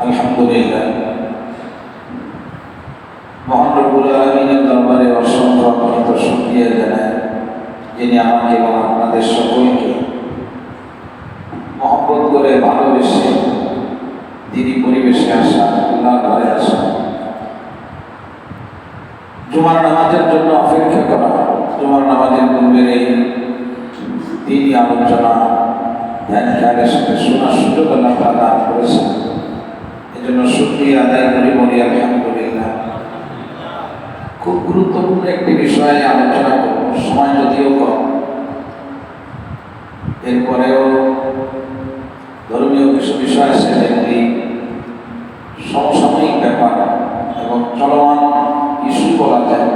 আলহামদুলিল্লাহ, মহান রব্বুল আলামিনের দরবারে অসংখ্য অগণিত শুকরিয়া জানাই, যিনি আমাকে এবং আপনাদের সকলকে মহব্বত করে ভালোবেসে দিনী পরিবেশে আসা, আল্লাহর ঘরে আসা, জুমার নামাজের জন্য অপেক্ষা করা, জুমার নামাজের পূর্বের এই দিনী আলোচনা ধ্যান খেয়ালের সাথে শোনার সুযোগ আল্লাহ তাআলা দান করেছেন। এজন্য শুকরিয়া আদায় করি, বলি আলহামদুলিল্লাহ। খুব গুরুত্বপূর্ণ একটি বিষয়ে আলোচনা করব, সময় যদিও কম, এরপরেও ধর্মীয় কিছু বিষয় আছে যেগুলি সমসাময়িক ব্যাপার এবং চলমান ইস্যু বলা যায়,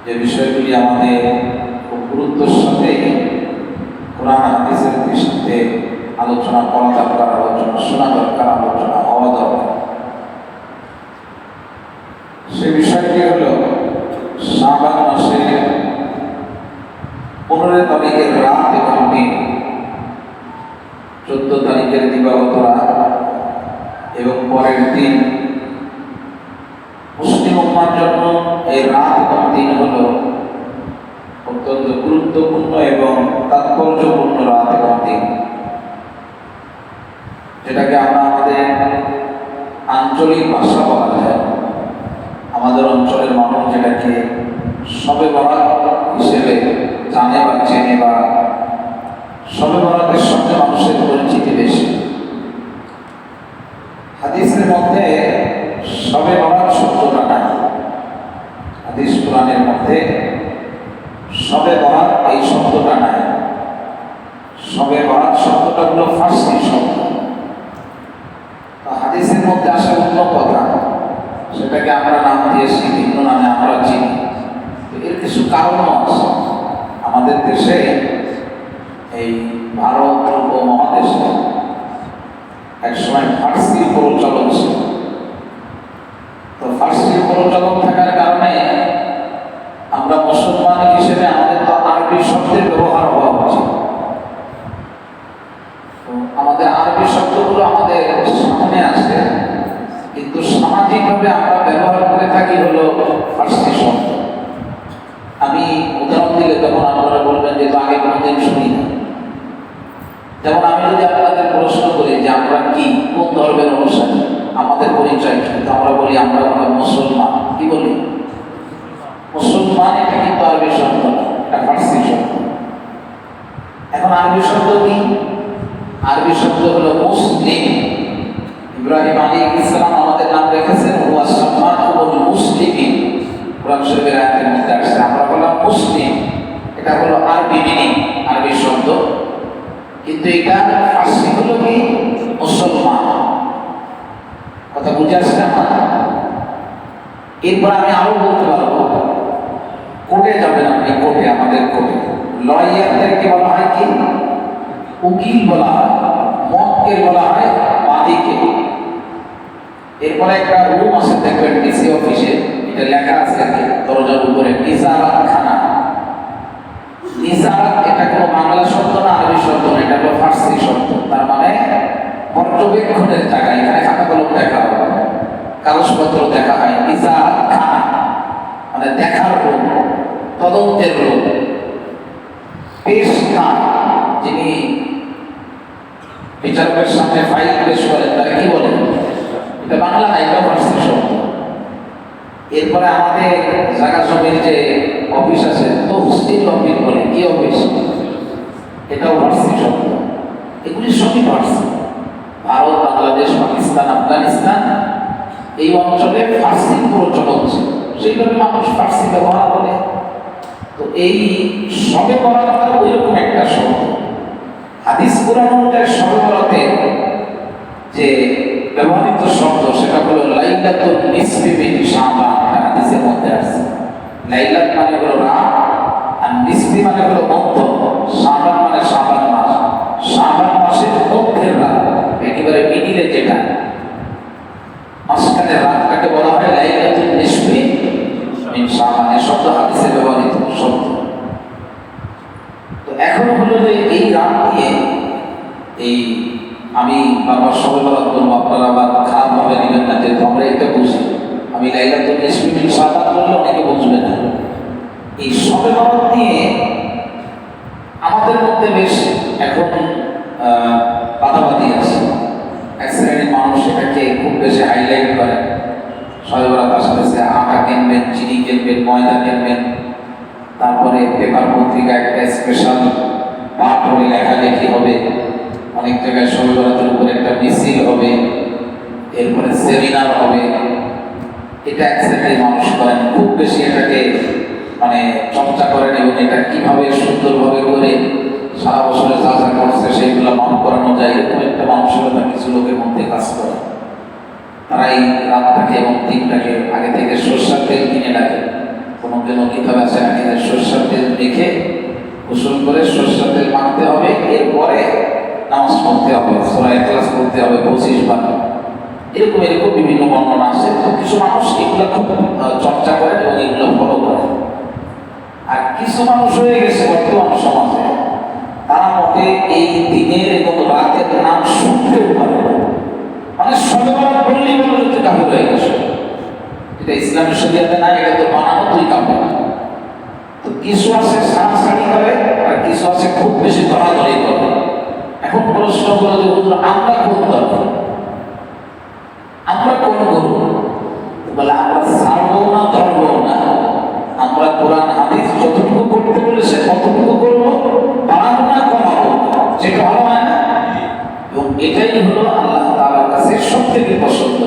যে বিষয়গুলি আমাদের খুব গুরুত্বের সাথে কোরআন হাদিসের দৃষ্টিতে আলোচনা করা দরকার, আলোচনা শোনা দরকার, আলোচনা হওয়া দরকার। সে বিষয়টি হল শাবান মাসের 15 তারিখের রাত এবং দিন, 14 তারিখের দিবাগত রাত এবং পরের দিন। মুসলিম উম্মার জন্য এই রাত এবং দিন হল অত্যন্ত গুরুত্বপূর্ণ এবং তাৎপর্যপূর্ণ রাত এবং দিন, যেটাকে আমরা আমাদের আঞ্চলিক ভাষা বলা যায়। আমাদের অঞ্চলের মানুষ যেটাকে শবে বরাত হিসেবে জানে বা চেনে, বা শবে বরাতের সঙ্গে মানুষের পরিচিতি বেশি। হাদিসের মধ্যে শবে বরাত শব্দটা নাই, হাদিস কোরআনের মধ্যে শবে বরাত এই শব্দটা নাই। শবে বরাত শব্দটা হলো ফার্সি শব্দ। হাদিসের মধ্যে আসা অন্য কথা, সেটাকে আমরা নাম দিয়েছি, ভিন্ন নামে আমরা চিনি। এর কিছু কারণও আছে। আমাদের দেশে, এই ভারত উপমহাদেশে একসময় ফার্সির প্রচলন ছিল। তো ফার্সির প্রচলন থাকার কারণে আমরা মুসলমান হিসেবে আমাদের তো আরবি শব্দের ব্যবহার হওয়া উচিত। তো আমাদের আরবি শব্দগুলো আমাদের সামনে আসে, কিন্তু সামাজিকভাবে আমরা ব্যবহার করে থাকি হলো ফার্সি শব্দ। আমি উদাহরণ দিলে তখন আপনারা বলবেন যে আগে কোনোদিন শুনি না। যেমন আমি যদি আপনাদের প্রশ্ন করি যে আমরা কি, কোন ধর্মের অনুসারী, আমাদের পরিচয় কি, তো আমরা বলি আমরা মুসলমান। কি বলি? মুসলমান। এটা কিন্তু আরবি শব্দ না, এটা ফার্সি শব্দ। এখন আরবি শব্দ কি? আরবি শব্দ হলো মুসলিম। ইব্রাহিম আলাইহিস সালাম আমাদের নাম রেখেছেন ওয়া সাম্মাকুমুল মুসলিমিন। কোরআন শরীফের আয়াতের মধ্যে আসছে আমরা বললাম মুসলিম। এটা হলো আরবি মিনিং, আরবি শব্দ, কিন্তু এটা ফার্সি হলো কি? মুসলমান। কথা বুঝে আসছে না? এরপর আমি আরো বলতে পারবো, কোর্টে যাবেন আপনি, কোর্টে, আমাদের কোর্টে লয়ারদেরকে বলা হয় কি? উকিল বলা হয়, মক্কেল বলা হয় বাদীকে। এরপরে একটা রুম আছে দেখবেন ডিসি অফিসে, এটা লেখা আছে দরজার উপরে, নিজারাত খানা। নিজারাত এটা কোনো বাংলা শব্দ না, আরবি শব্দ না, এটা হলো ফার্সি শব্দ। তার মানে পর্যবেক্ষণের জায়গা, এখানে খাতা কলম দেখা হয়, কাগজপত্র দেখা হয়। নিজারাত খানা মানে দেখার রুম, তদন্তের রুম। পেশকার, যিনি বিচারকের সামনে ফাইল পেশ করেন, তারা কি বলেন? এটা বাংলা না, এটা ফার্সি শব্দ। এরপরে আমাদের জায়গা জমির যে অফিস আছে, তহসিল অফিস বলে, কি অফিস? এটাও ফার্সি শব্দ। এগুলি সবই ফার্সি। ভারত, বাংলাদেশ, পাকিস্তান, আফগানিস্তান এই অঞ্চলে ফার্সি প্রচলন ছিল, সেইভাবে মানুষ ফার্সি ব্যবহার করে। তো এই শবে বরাত ওইরকম একটা শব্দ। হাদিস কোরআন অনুযায়ী শবে বরাতে যে ব্যবহৃত শব্দ সেটা হলো লাইলাতুন নিসফি মিন শাবান। হাদিসের মধ্যে আছে লাইলাত মানে হলো রাত, আর নিসফি মানে হলো মধ্য, শাবান মানে শাবান মাস। শাবান মাসের মধ্যের রাত, একেবারে মিডিলে যেটা, মাঝখানে রাতটাকে বলা হয় লাইলাতুন নিসফি মিন শাবান। এই শব্দ হাদিসে ব্যবহৃত শব্দ। তো এখন হলো যে এই রাত নিয়ে এই আমি বারবার শবে বরাত করবো, আপনারা আবার লাইলাতুল নিসফি মিন শাবান বললে অনেকে বুঝবে না। এই শবে বরাত নিয়ে আমাদের মধ্যে বেশ এখন বাধাবাধি আছে। এক শ্রেণীর মানুষ এটাকে খুব বেশি হাইলাইট করে। শবে বরাত আসতেছে, আটা কিনবেন, চিনি কিনবেন, ময়দা কিনবেন, তারপরে পেপার পত্রিকা একটা স্পেশাল পাঠ হবে, লেখালেখি হবে, অনেক জায়গায় শবে বরাতের উপরে একটা মিছিল হবে, এরপরে সেমিনার হবে। এটা এক শ্রেণীর মানুষ করেন, খুব বেশি এটাকে মানে চর্চা করেন এবং এটা কিভাবে সুন্দরভাবে করে সারা বছরে যা যা করছে সেইগুলো মাফ করানো যায়, এরকম একটা মানসিকতা কিছু লোকের মধ্যে কাজ করে। তারা এই রাতটাকে এবং দিনটাকে আগে থেকে সরষের তেল কিনে রাখে। কোনো কোনো কিতাব আছে নাকি সরষের তেল মেখে গোসল করে সরষের তেল মাখতে হবে, এরপরে নামাজ পড়তে হবে, সূরা ইখলাস পড়তে হবে 25 বার। এরকম এরকম বিভিন্ন বর্ণনা আছে। তো কিছু মানুষ এগুলো খুব চর্চা করে এবং এগুলো ফলো করে। আর কিছু মানুষ হয়ে গেছে বর্তমান সমাজে, তারা মতে এই দিনের এবং রাতের নাম শুনতেও পারে না। মানে শবে বরাত বললেই বলে হচ্ছে কাফের হয়ে গেছে। এটা ইসলামের শরীয়তে না, এটা তো বানানো, তুই কাফের। তো কিছু আছে সাড়াসাড়ি করে, আর কিছু আছে খুব বেশি ধরাধরি করে। এখন প্রশ্ন হলো যে হুজুর আমরা কোন দল, আমরা কোন গুরু? বলে আমরা ছাড়বো না, ধরবো না। আমরা কোরআন হাদিস যতটুকু করতে বলেছে ততটুকু করবো, বাড়াবো না, কমাবো না, যেটা ভালো হয় না। এবং এটাই হলো আল্লাহ তাআলার কাছে সবথেকে পছন্দ,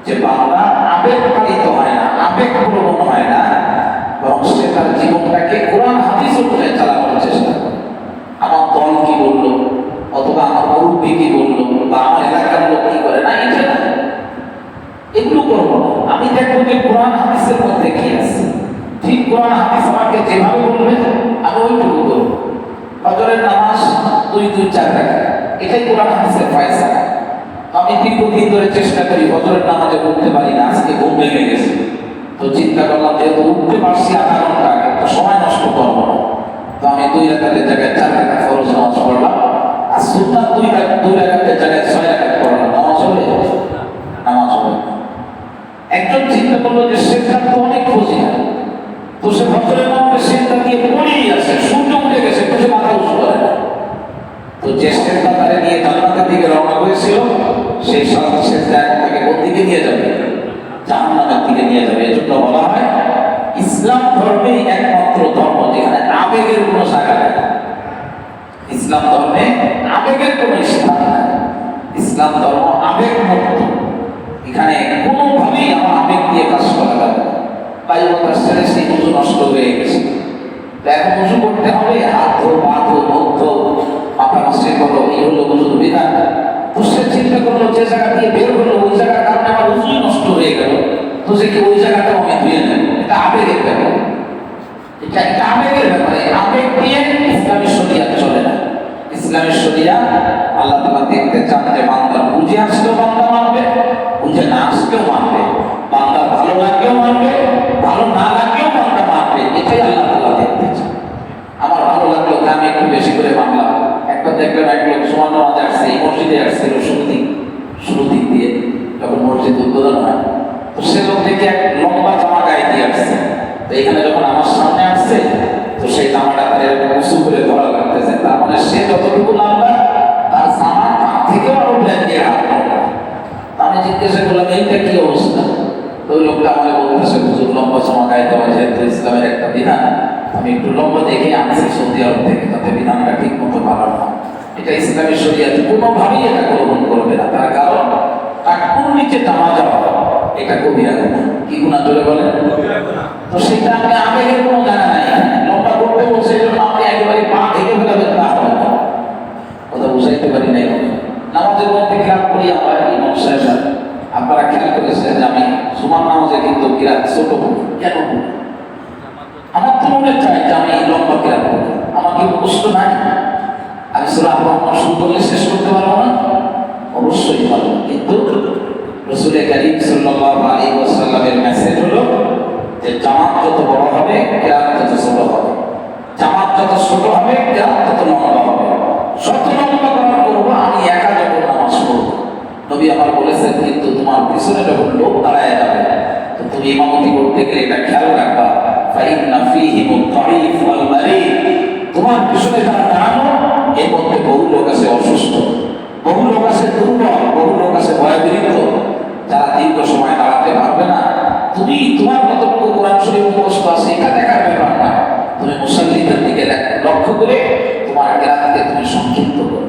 যে বান্দা আবেগ পালিত হয় না, আবেগ প্রবণ হয় না, বরং সে তার জীবনটাকে কোরআন হাদিস অনুযায়ী চালানোর চেষ্টা করে। আমার দল কি বললো, অথবা আমার মুরব্বী কি বললো, বা আমার এলাকার লোক কি করে, না এটা না, এগুলো করবো না। আমি দেখবো যে কোরআন হাদিসের মধ্যে কি আছে, ঠিক কোরআন হাদিস আমাকে যেভাবে বলবে আমি ওইটুকু করবো। ফজরের নামাজ 2-2-4 রাকাত, এটাই কোরআন হাদিসের ফয়সালা। আমি দীর্ঘদিন ধরে চেষ্টা করি, ফজরের নামাজে উঠতে পারি না, আজকে ঘুম ভেঙে গেছে। তো চিন্তা করলাম যেহেতু উঠতে পারছি আধা ঘন্টা আগে, তো সময় নষ্ট করবো না। তো আমি 2 রাকাতের জায়গায় 4 রাকাত ফরজ নামাজ পড়লাম, আর সুন্নাত 2 রাকাতের জায়গায় 6 রাকাত পড়লাম। নামাজ হবে? নামাজ হবে। একজন চিন্তা করলো যে সেটা তো অনেক ফজিলত, তো সে ফজরের নামাজে সেটা দিয়ে পড়েই আছে, সূর্য উঠে গেছে, তো সে মাথা উঁচু করে না। তো যে সেটা তারা নিয়ে জান্নাতের দিকে রওনা হয়েছিল, সেই সেটা তাকে কোন দিকে নিয়ে যাবে? জাহান্নামের দিকে নিয়ে যাবে। এজন্য বলা হয় ইসলাম ধর্মেই একমাত্র ধর্ম যেখানে আবেগের কোনো জায়গা নেই। ইসলাম ধর্মে আবেগের কোনো স্থান নাই। ইসলাম ধর্ম আবেগ মুক্ত। এখানে কোনোভাবেই আমার আবেগ দিয়ে কাজ করা যাবে না। বায়ুবতার ছেড়ে সেই উজু নষ্ট হয়ে গেছে, তো এখন উজু করতে হবে, হাত ধো, পা ধো, মুখ ধো, মাথা নষ্ট করো, এই হলো উজুর বিধান। তো সে চিন্তা করলো যে জায়গা দিয়ে বের হলো ওই জায়গার কারণে আমার উজুই নষ্ট হয়ে গেল, তো সে কি ওই জায়গাটাও আমি ধুয়ে নেব? এটা আবেগের ব্যাপার, এটা আবেগের ব্যাপারে। আবেগ দিয়ে ইসলামী শরিয়াত চলে না। ইসলামী শরিয়াত আল্লাহ তাআলা দেখতে চান যে বান্দা বুঝে আসলেও বান্দা মানবে, বুঝে না আসলেও মানবে, বান্দা ভালো লাগলেও মানবে, ভালো না লাগলেও বান্দা মানবে। এটাই আল্লাহ তাআলা দেখতে চান। আমার ভালো লাগলো যে আমি একটু বেশি করে মানলাম। একবার দেখলাম এক লোক সুবহান নামাজে আসছে, এই মসজিদে আসছিল শুরু দিক দিয়ে যখন মসজিদ উদ্বোধন হয়, তো সে লোক দেখে এক লম্বা জামা গায়ে দিয়ে আসছে। তো এখানে যখন আমার সামনে আসছে, তো সেই জামাটা তার এরকম উঁচু করে ধরা লাগতেছে। তার মানে সে যতটুকু লম্বা, তার জামা কান থেকেও আরো ব্ল্যান্ডিয়ে হাত লম্বা। আমি জিজ্ঞাসা করলাম এইটা কি অবস্থা? তো ওই লোকটা আমাকে বলতেছে, হুজুর লম্বা জামা গায়ে দেওয়া যেহেতু ইসলামের একটা বিধান, আমি একটু লম্বা দেখে আনছি সৌদি আরব থেকে, তাতে বিধানটা ঠিক মতো পালন না। এটা ইসলামী শরিয়াত কোনোভাবেই এটা গ্রহণ করবে না। তার কারণ টাকুর নিচে জামা যাওয়া এটা কবিরা গুনাহ। কি গুনাহ জোরে বলেন? তো সেটা আপনি আবেগের কোনো জানা নাই। লম্বা করতে বলছে এজন্য আপনি একেবারে পা ঢেকে ফেলাবেন, তা হবে না। কথা বুঝাইতে পারি নাই। নামাজের মধ্যে খেয়াল করি আমরা ইমাম সাহেব, আপনারা খেয়াল করেছেন যে আমি সুবহান নামাজে কিন্তু কিরাত ছোট করি। কেন করি? আমার তো মনে চাই যে আমি লম্বা কিরাত করি, আমাকে মুখস্থ নাই। আমি সূরা আল-বাকারা শুরু করলে শেষ করতে পারবো না? অবশ্যই পারবো। কিন্তু রাসূল কারীম সাল্লাল্লাহু আলাইহি ওয়াসাল্লামের মেসেজ হলো যে জামাত যত বড় হবে কিরাত তত ছোট হবে, জামাত যত ছোট হবে কিরাত তত লম্বা হবে। যত লম্বা করার করবো আমি একা যখন নামাজ পড়বো। নবী আমার বলেছেন কিন্তু তোমার পিছনে যখন লোক দাঁড়ায় যাবে, তো তুমি ইমামতি করতে গেলে এটা খেয়াল রাখবা, ফাইন্না ফীহিমুদ দাঈফ ওয়াল মারিদ, তোমার পিছনে যারা দাঁড়ানো এর মধ্যে বহু লোক আছে অসুস্থ, বহু লোক আছে দুর্বল, বহু লোক আছে ভয়ভীত, যারা দীর্ঘ সময় দাঁড়াতে পারবে না। তুমি তোমার কতটুকু কোরআন শরীফ মুখস্থ আছে এটা দেখার ব্যাপার না, তুমি মুসাল্লিদের দিকে লক্ষ্য করে তোমার কেরাতকে তুমি সংক্ষিপ্ত করো।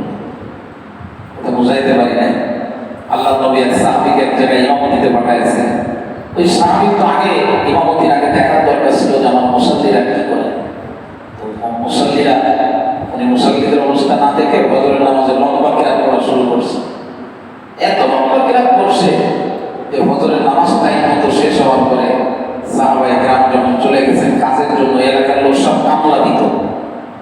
এটা বুঝাইতে পারি নাই। আল্লাহ নবী এক সাহাবীকে এক জায়গায় ইমামতিতে পাঠাইছে। ওই সাহাবী তো আগে ইমামতির আগে দেখার দরকার ছিল যে আমার মুসাল্লিরা কি করে। তো মুসাল্লিরা উনি মুসাল্লিদের অবস্থা না দেখে ফজরের নামাজে লম্বা কিরাত পড়া শুরু করছে। এত লম্বা কিরাত পড়ছে যে ফজরের নামাজ টাইম মতো শেষ হওয়ার পরে সাহাবায়ে কেরাম যখন চলে গেছেন কাজের জন্য, এলাকার লোক সব কামলা দিত,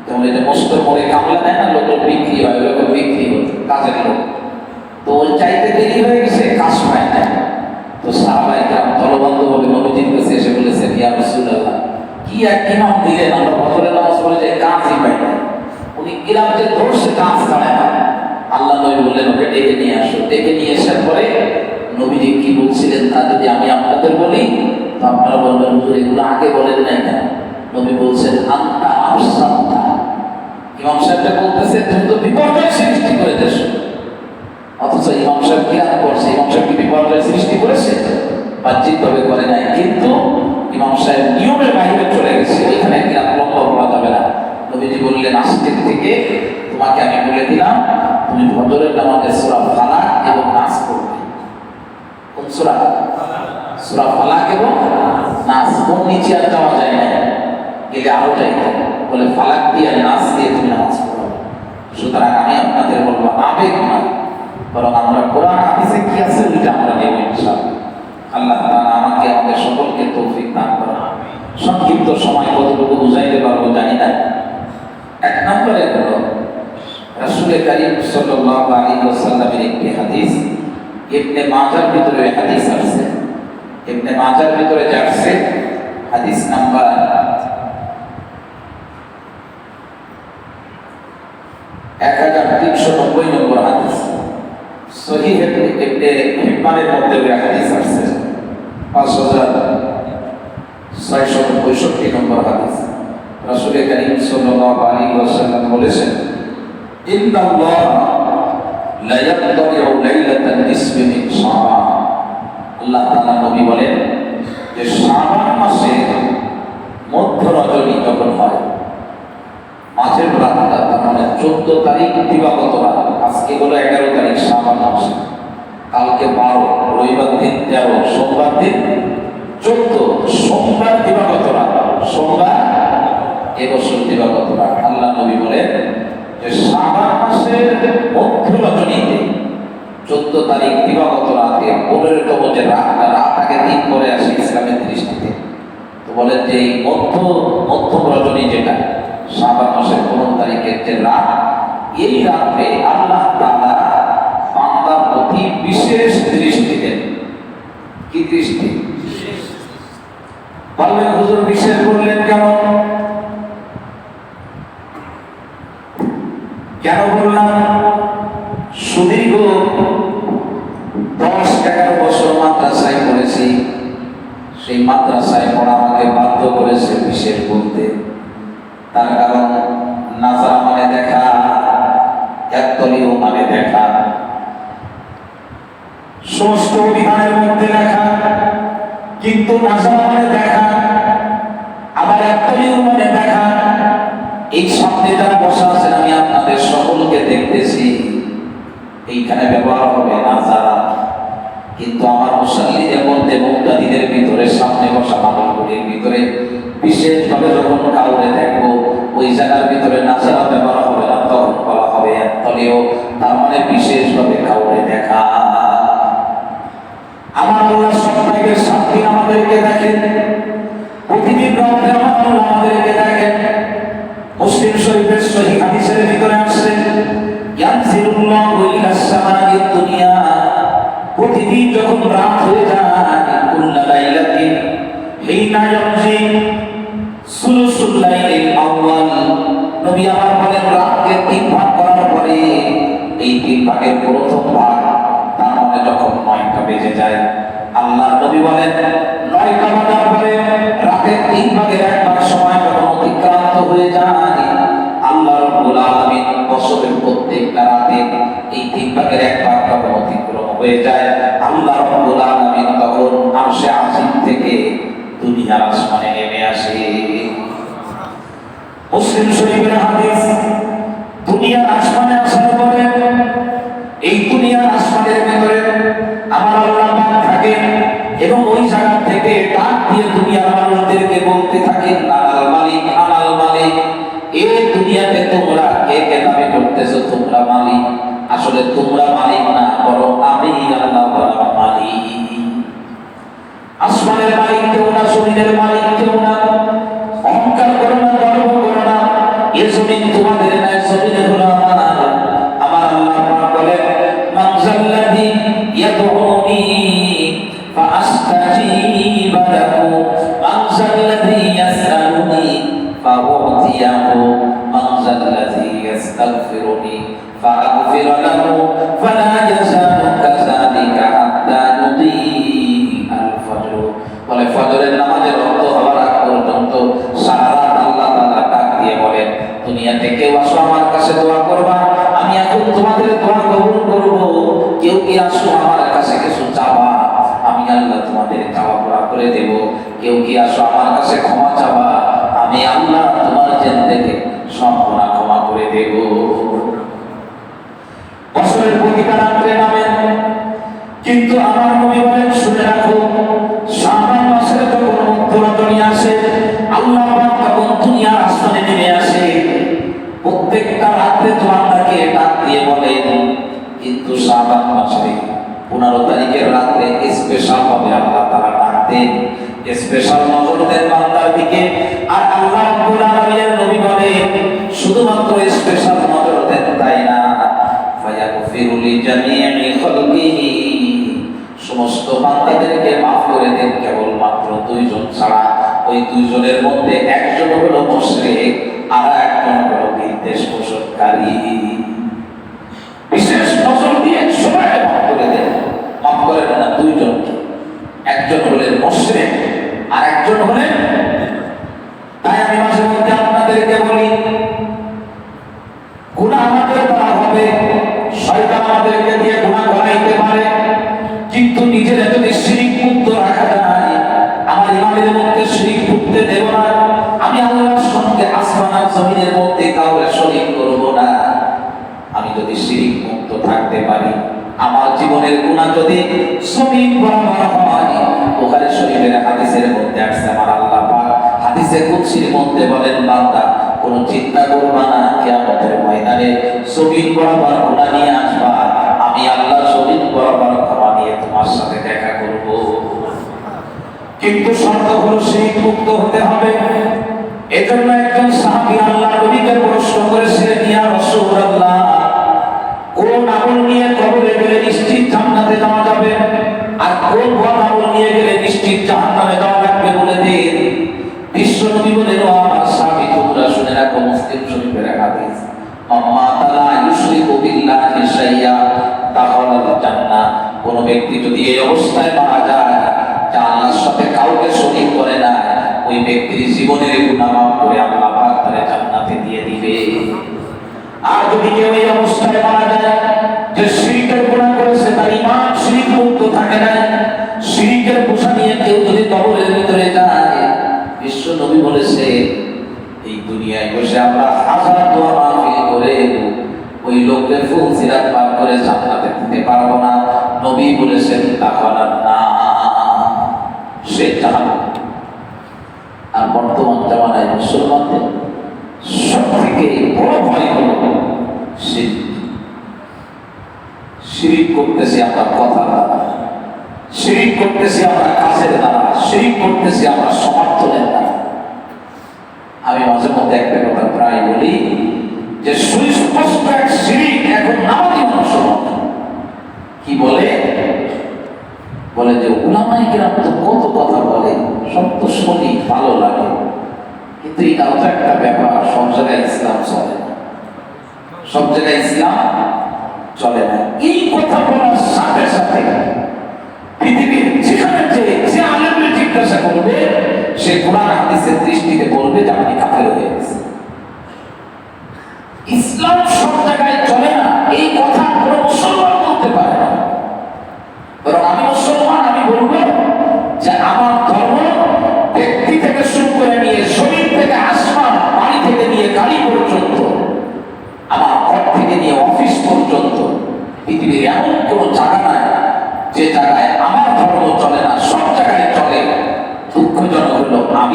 যেমন এই যে মস্তের মোড়ে কামলা দেয় না, লোক বিক্রি হয়, ওরকম বিক্রি হতো কাজের লোক। তো ওই চাইতে দেরি হয়ে গেছে, কাজ পায় না। তো সাহাবায়ে কেরাম দলবদ্ধভাবে নবীজির কাছে এসে বলেছেন, ইয়া রাসূলুল্লাহ, কি এক ইমাম দিলেন, আমরা ফজরের নামাজ পড়ে যাই, কাজই পাই না। উনি কিরাম যে ধরছে কাজ ছাড়ায় না। আল্লাহ নবী বললেন, ওকে ডেকে নিয়ে আসো। ডেকে নিয়ে আসার পরে নবীজি কি বলছিলেন তা যদি আমি আপনাদের বলি তো আপনারা বলবেন, হুজুর এগুলো আগে বলেন নাই কেন? নবী বলছেন, আনতা আফসানতা, ইমাম সাহেবটা বলতেছে তুমি তো বিপর্যয় সৃষ্টি করে দেশ। অথচ ইমাম সাহেব কিরাম করছে, ইমাম সাহেব কি বিপর্যয় সৃষ্টি করেছে? বাহ্যিকভাবে করে নাই, কিন্তু ইমাম সাহেব নিয়মের বাইরে চলে গেছে, ওইখানে কিরাম লম্বা পড়া যাবে না। নবীজি বললেন, আজকের থেকে তোমাকে আমি বলে দিলাম, তুমি ফজরের নামাজে সূরা ফালাক এবং নাস পড়বে। কোন সূরা? সূরা ফালাক এবং নাস। কোন নিচে আর যাওয়া যায় না, গেলে আরো যাইতে বলে ফালাক দিয়ে নাস দিয়ে তুমি নামাজ পড়ো। সুতরাং আমি আপনাদের বলবো, আবেগ নয়, বরং আমরা কোরআন হাদিসে কি আছে ওইটা আমরা নেব ইনশাআল্লাহ। আল্লাহ তাআলা আমাকে আমাদের সকলকে তৌফিক দান করুন। সংক্ষিপ্ত সময় কতটুকু বুঝাইতে পারবো জানি না। এক নম্বরে হলো রাসূল কারীম সাল্লাল্লাহু আলাইহি ওয়াসাল্লামের একটি হাদিস, ইবনে মাজার ভিতরে হাদিস আছে। ইবনে মাজার ভিতরে যাচ্ছে হাদিস নাম্বার 1390 নম্বর হাদিস। সহিহ ইবনে হিব্বানের মধ্যে ওই হাদিস আছে 5665 নম্বর হাদিস। রাসূল কারীম সাল্লাল্লাহু আলাইহি ওয়াসাল্লাম বলেছেন, ইন্নাল্লাহ লা ইয়াতলিউ লাইলাতান নিসফি মিন শাবান। আল্লাহ তাআলা নবী বলেন যে শাবান মাসে মধ্য রজনী যখন হয়, মাঝের রাতটা, তার মানে 14 তারিখ দিবাগত রাত, আজকে হলো 11 তারিখ শাবান মাসে, কালকে 12, রবিবার দিন 13, সোমবার দিন 14, সোমবার দিবাগত রাত, সোমবার এবছর দিবাগত রাত। আল্লাহ নবী বলেন যে শাবান মাসের মধ্য রজনীতে 14 তারিখ দিবাগত রাতে 15তম যে রাতটা, রাত আগে দিন পরে আসে ইসলামের দৃষ্টিতে। তো বলেন যে এই মধ্যম রজনী যেটা শাবান মাসের 15 তারিখের যে রাত, এই রাতে আল্লাহ তাআলা বান্দার প্রতি বিশেষ দৃষ্টি দেন। কি দৃষ্টি? বললেন, হুজুর বিশেষ বললেন কেন? কেন বললাম? সুদীর্ঘ 10-11 বছর মাদ্রাসায় পড়েছি, সেই মাদ্রাসায় পড়া আমাকে বাধ্য করেছে বিশেষ বলতে। তার কারণ নাজারা মানে দেখা, একতলীয় মানে দেখা, সমস্ত বিধানের মধ্যে লেখা, কিন্তু নাজারা মানে দেখা, আবার একতলীয় মানে দেখা। এই সামনে যারা বসা আছেন আমি আপনাদের সকলকে দেখতেছি, এইখানে ব্যবহার হবে নাজারা, কিন্তু আমার মুসাল্লিদের মধ্যে মুক্তাদিদের ভিতরে সামনে বসা মানুষগুলির ভিতরে বিশেষভাবে যখন কাউকে দেখবো ওই জায়গার ভিতরে নাজারা ব্যবহার হবে না, তখন বলা হবে একতলীয়, তার মানে বিশেষভাবে কাউকে দেখা। আমার আল্লাহ সপ্তাহের 7 দিন আমাদেরকে দেখেন, প্রতিদিন রাতে আমার আল্লাহ আমাদেরকে দেখেন। মুসলিম শরীফের সহিহ হাদিসের ভিতরে আসছে, ইয়ানজিলুল্লাহু ইলাস সামাইদ দুনিয়া, প্রতিদিন যখন রাত হয়ে যায়, কুল্লা লাইলাতিন হিনা ইয়ামজি সুলুসুল লাইলিল আউয়াল, নবী আমার বলেন রাতকে 3 ভাগ করার পরে এই 3 ভাগের প্রথম ভাগ, তার মানে যখন 9টা বেজে যায়, আল্লাহ নবী বলেন পায়খানা দেওয়ার পরে রাতের 1/3 সময় যখন অতিক্রান্ত হয়ে যায়, আল্লাহ রাব্বুল আলামিন বছরের প্রত্যেকটা রাতে এই 1/3 যখন অতিক্রম হয়ে যায়, আল্লাহ রাব্বুল আলামিন তখন আরশে আজিম থেকে দুনিয়ার আসমানে নেমে আসে। মুসলিম শরীফের হাদিস, দুনিয়ার আসমানে আসার পরে এই দুনিয়ার আসমানের ভিতরে আমার আল্লাহ পাক থাকেন এবং ওই জায়গা থেকে ডাক দিয়ে দুনিয়ার মানুষদেরকে বলতে থাকেন, আনাল মালিক, আনাল মালিক। এই দুনিয়াতে তোমরা কে কে দাবি করতেছো তোমরা মালিক? আসলে তোমরা মালিক না, বরং আমি আল্লাহ বড় মালিক। আসমানের মালিক কেউ না, জমিনের মালিক কেউ না। অহংকার করো না, গর্ব করো না। এই জমিন তোমাদের না, জমিনে হলো আমার। আমার আল্লাহ পাক বলেন, মান জাল্লাযী ইয়াদউনি ফাআস্তাজীব লাহু, মান জাল্লাযী ইয়াসআলুনি ফাউতিয়াহু, মান জাল্লাযী ইস্তাগফিরুনি ফাআগফির লাহু, ফালা ইয়াজালু কাযালিকা হাত্তা ইউদিআল ফজর। বলে ফজরের নামাজের রক্ত হওয়ার আগ পর্যন্ত সারা রাত আল্লাহ তাআলা ডাক দিয়ে বলেন, দুনিয়াতে কেউ আসো আমার কাছে দোয়া করবা, আমি এখন তোমাদের দোয়া কবুল করব। কেউ কি আসো আমার কাছে কিছু চাওয়া, আমি আল্লাহ তোমাদের চাওয়া পুরা করে দেব। কেউ কি আসো আমার কাছে ক্ষমা চাওয়া, আমি আল্লাহ তোমার জিন্দেগি সব গুনাহ ক্ষমা করে দেব। বছরের প্রতিটা রাত্রে নামেন, কিন্তু আমার নবী বলেন, শুনে রাখো, শাবান মাসের যখন মধ্যরাত্রি আসে, আল্লাহ পাক তখন দুনিয়ার আসমানে নেমে আসে। প্রত্যেকটা রাতে তো আপনাকে ডাক দিয়ে বলেন, কিন্তু শাবান মাসে 15 তারিখের রাতে স্পেশাল ভাবে আল্লাহ তাআলা ডাক দেন, স্পেশাল নজর দেন বান্দার দিকে। আর আল্লাহ রাব্বুল আলামিনের নবী বলেন, শুধুমাত্র স্পেশাল নজর দেন তাই না, ফায়াগফিরু লিজামিই খালকিহি, সমস্ত বান্দাদেরকে মাফ করে দেন কেবলমাত্র 2 জন ছাড়া। ওই 2 জনের মধ্যে একজন হলো মুশরিক আর একজন হলো বিদ্বেষ পোষণকারী। বিশেষ নজর দিয়ে সবাই মাফ করে দেন, মাফ করেন না 2 জনকে। একজন হলেন মুশরিক আর একজন হলেন। তাই আমি মাঝে মধ্যে আপনাদেরকে বলি, গুনাহ আমাদের করা হবে, শয়তান আমাদেরকে দিয়ে গুনাহ করাইতে পারে, কিন্তু নিজের যদি শিরিক মুক্ত রাখা যায়, আমার ইমানের মধ্যে শিরিক ঢুকতে দেব না, আমি আল্লাহর সঙ্গে আসমান আর জমিনের মধ্যে কাউকে শরীক করব না। আমি যদি শিরিক মুক্ত থাকতে পারি, আমার জীবনের গুনাহ যদি জমিন বরাবর হয়, বুখারী শরীফের হাদিসের মধ্যে আসছে, আমার আল্লাহ পাক হাদিসে কুদসির মধ্যে বলেন, বান্দা কোনো চিন্তা করবা না, কিয়ামতের ময়দানে জমিন বরাবর গুনাহ নিয়ে আসবা, আমি আল্লাহ জমিন বরাবর ক্ষমা নিয়ে তোমার সাথে দেখা করব। কিন্তু শর্ত হলো শিরক মুক্ত হতে হবে। এজন্য একজন সাহাবী আল্লাহ নবীকে প্রশ্ন করেছিলেন, ইয়া রাসূলুল্লাহ, কোন আমল নিয়ে কবরে গেলে নিশ্চিত জান্নাতে যাওয়া যাবে, আর কোন বদ আমল নিয়ে গেলে নিশ্চিত জাহান্নামে যাওয়া লাগবে বলে দিন। বিশ্ব নবী বলেন, ও আমার সাহাবী, তোমরা শুনে রাখো, মুসলিম শরীফের হাদিস, আম্মা তালা ইউশরিকু বিল্লাহি শাইয়া দাখালাল জান্নাহ। কোন ব্যক্তি যদি এই অবস্থায় মারা যায় যে আল্লাহর সাথে কাউকে শরীক করে না, ওই ব্যক্তির জীবনের গুনাহ মাফ করে আল্লাহ পাক তাকে জান্নাতে দিয়ে দিবে। আর যদি কেউ এই অবস্থায় মারা যায় যে শিরকের গুনাহ করেছে, তার ঈমান শিরক মুক্ত থাকে না, শিরকের বোঝা নিয়ে কেউ যদি কবরের ভিতরে যায়, বিশ্ব নবী বলেছে, এই দুনিয়ায় বসে আমরা হাজার দোয়া মাহফিল করে ওই লোকদের ফুল সিরাত পার করে জান্নাতে দিতে পারবো না। নবী বলেছেন, তাহলে না, সে জাহান্নাম। আর বর্তমান জামানায় মুসলমানদের সবথেকে বড় ভয় হলো শিরক। শিরক করতেছি আমরা কথা দ্বারা, শিরক করতেছি আমরা কাজের দ্বারা, শিরক করতেছি আমরা সমর্থনের দ্বারা। আমি মাঝে মধ্যে একটা কথা প্রায় বলি যে সুস্পষ্ট এক শিরক এখন নামাজি মুসলমান কি বলে, বলে যে উলামায়ে কেরাম তো কত কথা বলে, সব তো শুনি, ভালো লাগে, কিন্তু এটাও তো একটা ব্যাপার, সব জায়গায় ইসলাম চলে না, সব জায়গায় ইসলাম চলে না। এই কথা বলার সাথে সাথে পৃথিবীর যেখানে যে আলেমকে জিজ্ঞাসা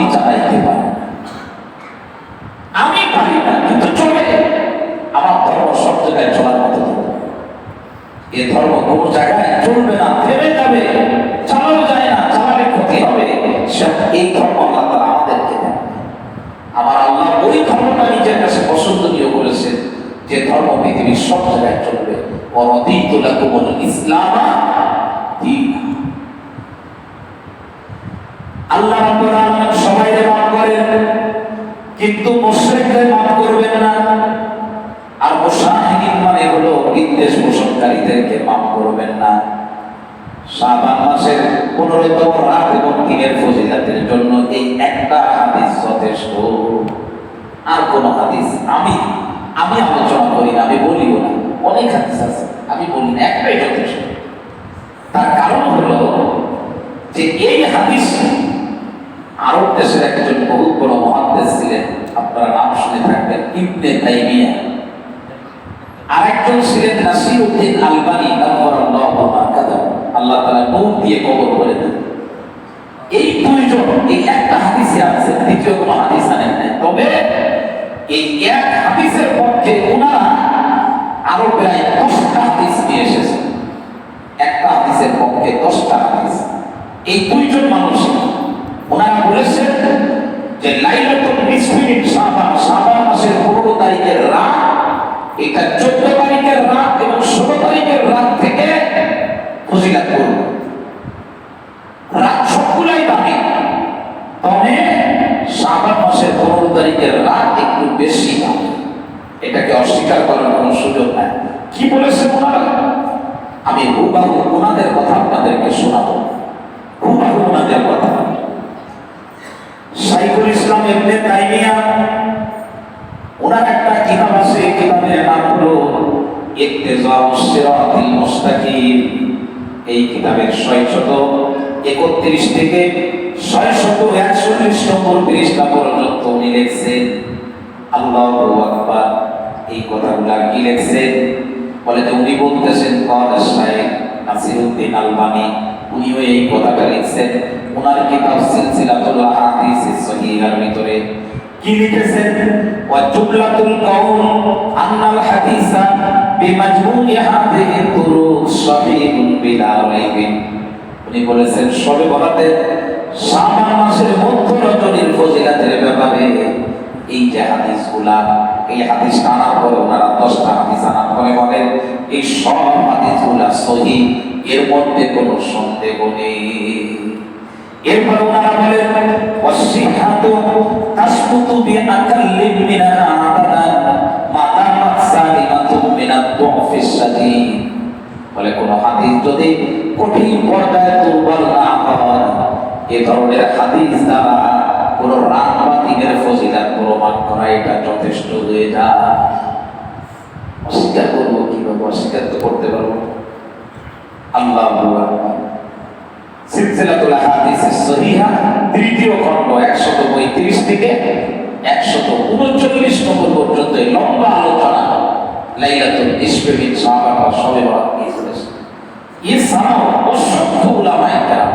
আমি চালাইতে পারি না, আমি পারি না, কিন্তু চলে। আমার ধর্ম সব জায়গায় চলার মতো। এ ধর্ম কোন জায়গায় চলবে না, থেমে যাবে, চালানো যায় না, চালালে ক্ষতি হবে। এই ধর্ম আল্লাহ তাআলা আমাদেরকে দেন। আমার আল্লাহ ওই ধর্মটা নিজের কাছে পছন্দনীয় করেছেন, যে ধর্ম পৃথিবীর সব জায়গায় চলবে। ওয়ারাদিতু লাকুমুল ইসলাম দীনা। আল্লাহ রাব্বুল আলামিন সবাইকে মাফ করেন, কিন্তু মুশরিকদের মাফ করবেন না। আর মুশাহিদিন মানে হলো বিদ্বেষ পোষণকারীদেরকে মাফ করবেন না। শাবান মাসের 15তম রাত এবং দিনের ফজিলতের জন্য এই একটা হাদিস যথেষ্ট। আর কোন হাদিস আমি আলোচনা করি না, আমি বলিও না। অনেক হাদিস আছে, আমি বলি না, একটাই যথেষ্ট। তার কারণ হলো যে এই হাদিস আরব দেশের একজন বহুত বড় মুহাদ্দিস ছিলেন, আপনারা নাম শুনে থাকবেন, ইবনে তাইমিয়া। আরেকজন ছিলেন নাসিরউদ্দিন আলবানী, নাওয়ারাল্লাহু মাকাদা, আল্লাহ তাআলা নূর দিয়ে কবর করে দেন। এই দুইজন এই একটা হাদিসে আছে, দ্বিতীয় কোনো হাদিস আনেন নাই। তবে এই এক হাদিসের পক্ষে ওনারা আরো প্রায় 10টা হাদিস নিয়ে এসেছেন। একটা হাদিসের পক্ষে 10টা হাদিস। এই দুইজন মানুষ ওনারা বলেছেন যে লাইলাতুল নিসফি মিন শাবান, শাবান মাসের 15 তারিখের রাত, এটা 14 তারিখের রাত এবং 16 তারিখের রাত থেকে ফজিলত করব। রাত সবগুলাই দামি, তবে শাবান মাসের 15 তারিখের রাত একটু বেশি দামি। এটাকে অস্বীকার করার কোনো সুযোগ নাই। কি বলেছে ওনারা? আমি হুবহু ওনাদের কথা আপনাদেরকে শোনাবো, হুবহু ওনাদের কথা। শাইখুল ইসলাম ইবনে তাইমিয়া, ওনার একটা কিতাব আছে, কিতাবের নাম হলো ইত্তিজাউস সিরাতিল মুস্তাকিম। এই কিতাবের 631 থেকে 641 নম্বর পৃষ্ঠা পর্যন্ত উনি লিখছেন, আল্লাহু আকবার। এই কথাগুলা কি লিখছেন? বলে যে উনি বলতেছেন ক্বালা শাইখ নাসিরউদ্দিন আলবানী, উনিও এই কথাটা লিখছেন ওনার কিতাব সিলসিলাতুল আহাদিস সহিহার ভিতরে। কি লিখেছেন? ওয়া জুমলাতুল কাউল আন্নাল হাদিসা বিমাজমুই হাযিহি তুরুক সহিহুন বিলা রাইবিন। উনি বলেছেন শবে বরাতে শাবান মাসের মধ্য রজনীর ফজিলতের ব্যাপারে এই যে হাদিসগুলা, এই হাদিস আনার পরে ওনারা 10টা হাদিস আনার পরে বলেন এই সব হাদিসগুলা সহিহ, এর মধ্যে কোনো সন্দেহ নেই। এরপরে ওনারা বলেন ওয়াসিহাতু তাসকুতু বিআকাল্লিন মিনাল আবাদান মাদামাত সালিমাতুন মিনাদ দুফিস সাদীদ। বলে কোন হাদিস যদি কঠিন পর্যায়ে দুর্বল না হয়, এই ধরনের হাদিস দ্বারা কোন রাত বা দিনের ফজিলত প্রমাণ করা এটা যথেষ্ট হয়ে যায়। অস্বীকার করবো কিভাবে? অস্বীকার তো করতে পারবো। আল্লাহু আকবার। সিলসিলাতুল আহাদিস সহিহা তৃতীয় খণ্ড 135 থেকে 139 নম্বর পর্যন্ত লম্বা আলোচনা লাইলাতুল নিসফি মিন শাবান বা শবে বরাত নিয়ে চলেছে। এছাড়াও অসংখ্য উলামায়ে কেরাম